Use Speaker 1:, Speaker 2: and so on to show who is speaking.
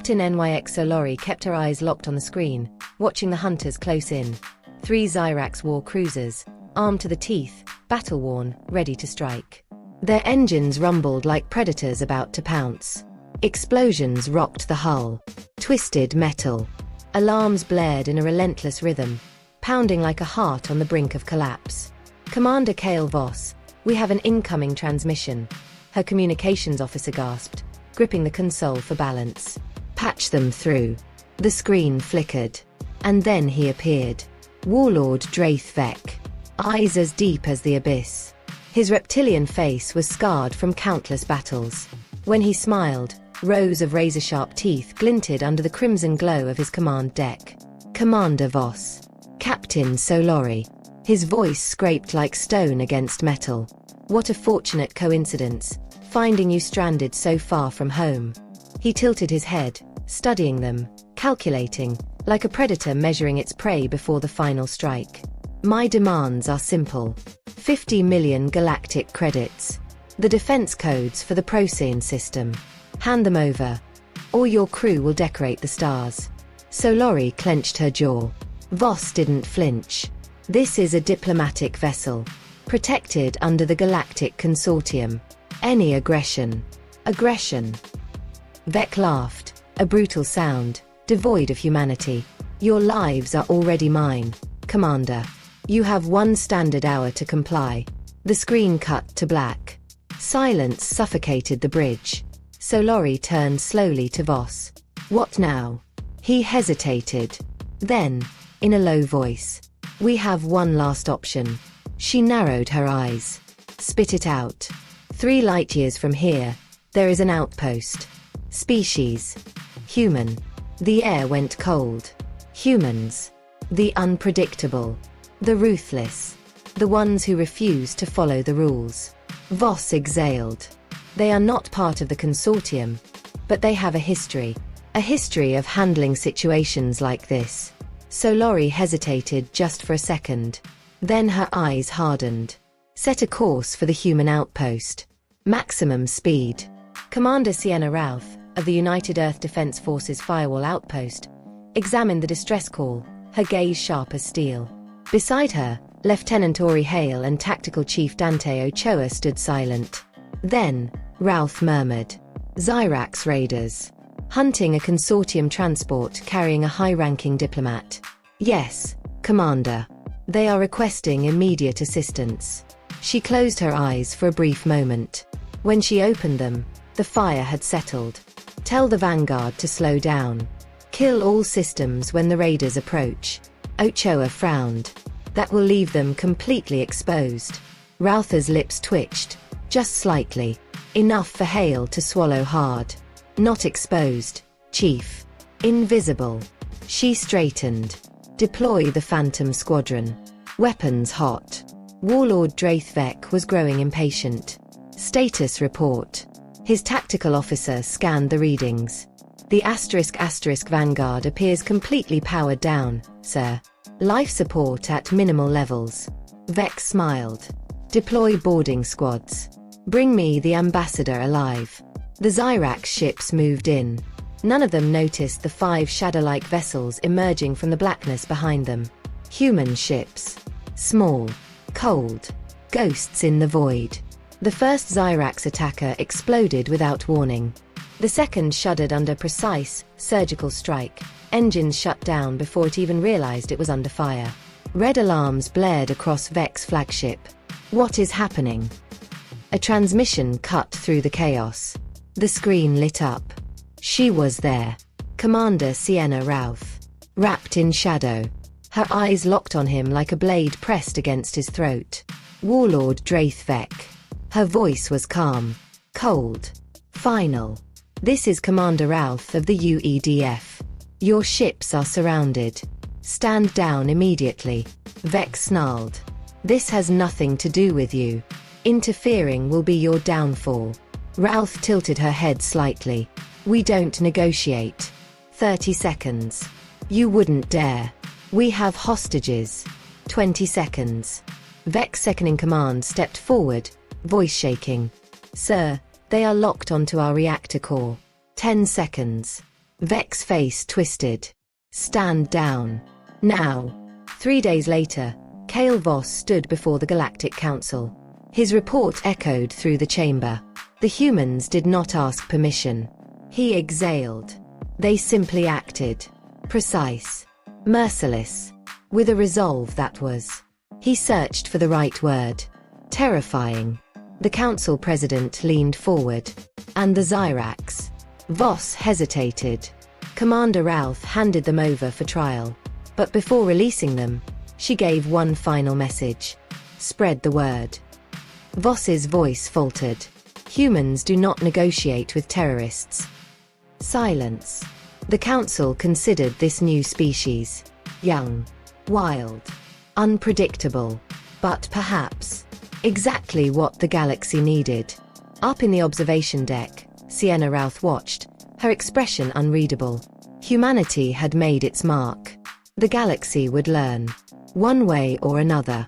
Speaker 1: Captain NYX Solori kept her eyes locked on the screen, watching the hunters close in. 3 Zyrax war cruisers, armed to the teeth, battle-worn, ready to strike. Their engines rumbled like predators about to pounce. Explosions rocked the hull. Twisted metal. Alarms blared in a relentless rhythm, pounding like a heart on the brink of collapse. Commander Kale Voss, we have an incoming transmission. Her communications officer gasped, gripping the console for balance. Patch them through. The screen flickered. And then he appeared. Warlord Draith Vek. Eyes as deep as the abyss. His reptilian face was scarred from countless battles. When he smiled, rows of razor-sharp teeth glinted under the crimson glow of his command deck. Commander Voss. Captain Solori. His voice scraped like stone against metal. What a fortunate coincidence, finding you stranded so far from home. He tilted his head, studying them, calculating, like a predator measuring its prey before the final strike. My demands are simple. 50 million galactic credits. The defense codes for the Procyon system. Hand them over, or your crew will decorate the stars. Solori clenched her jaw. Voss didn't flinch. This is a diplomatic vessel, protected under the Galactic Consortium. Any aggression. Vek laughed, a brutal sound, devoid of humanity. Your lives are already mine, Commander. You have 1 standard hour to comply. The screen cut to black. Silence suffocated the bridge. Solori turned slowly to Voss. What now? He hesitated. Then, in a low voice, we have 1 last option. She narrowed her eyes. Spit it out. 3 light years from here, there is an outpost. Species. Human. The air went cold. Humans. The unpredictable. The ruthless. The ones who refuse to follow the rules. Voss exhaled. They are not part of the consortium, but they have a history of handling situations like this. Solori hesitated just for a second. Then her eyes hardened. Set a course for the human outpost. Maximum speed. Commander Sienna Routh, of the United Earth Defense Forces Firewall Outpost, examined the distress call, her gaze sharp as steel. Beside her, Lieutenant Ori Hale and Tactical Chief Dante Ochoa stood silent. Then, Routh murmured. Zyrax raiders. Hunting a consortium transport carrying a high-ranking diplomat. Yes, Commander. They are requesting immediate assistance. She closed her eyes for a brief moment. When she opened them, the fire had settled. Tell the Vanguard to slow down. Kill all systems when the raiders approach. Ochoa frowned. That will leave them completely exposed. Routh's lips twitched. Just slightly. Enough for Hale to swallow hard. Not exposed, Chief. Invisible. She straightened. Deploy the Phantom Squadron. Weapons hot. Warlord Draith Vek was growing impatient. Status report. His tactical officer scanned the readings. The *** Vanguard appears completely powered down, sir. Life support at minimal levels. Vek smiled. Deploy boarding squads. Bring me the ambassador alive. The Zyrax ships moved in. None of them noticed the 5 shadow-like vessels emerging from the blackness behind them. Human ships. Small. Cold. Ghosts in the void. The first Zyrax attacker exploded without warning. The second shuddered under precise, surgical strike. Engines shut down before it even realized it was under fire. Red alarms blared across Vek's flagship. What is happening? A transmission cut through the chaos. The screen lit up. She was there. Commander Sienna Routh. Wrapped in shadow. Her eyes locked on him like a blade pressed against his throat. Warlord Draith Vek. Her voice was calm. Cold. Final. This is Commander Routh of the UEDF. Your ships are surrounded. Stand down immediately. Vek snarled. This has nothing to do with you. Interfering will be your downfall. Routh tilted her head slightly. We don't negotiate. 30 seconds. You wouldn't dare. We have hostages. 20 seconds. Vek's second-in-command stepped forward, voice shaking. Sir, they are locked onto our reactor core. 10 seconds. Vex's face twisted. Stand down. Now. 3 days later, Kale Voss stood before the Galactic Council. His report echoed through the chamber. The humans did not ask permission. He exhaled. They simply acted. Precise. Merciless. With a resolve that was. He searched for the right word. Terrifying. The council president leaned forward. And the Zyrax. Voss hesitated. Commander Ralph handed them over for trial. But before releasing them, she gave one final message. Spread the word. Voss's voice faltered. Humans do not negotiate with terrorists. Silence. The council considered this new species. Young. Wild. Unpredictable. But perhaps exactly what the galaxy needed. Up in the observation deck, Sienna Routh watched, her expression unreadable. Humanity had made its mark. The galaxy would learn. One way or another.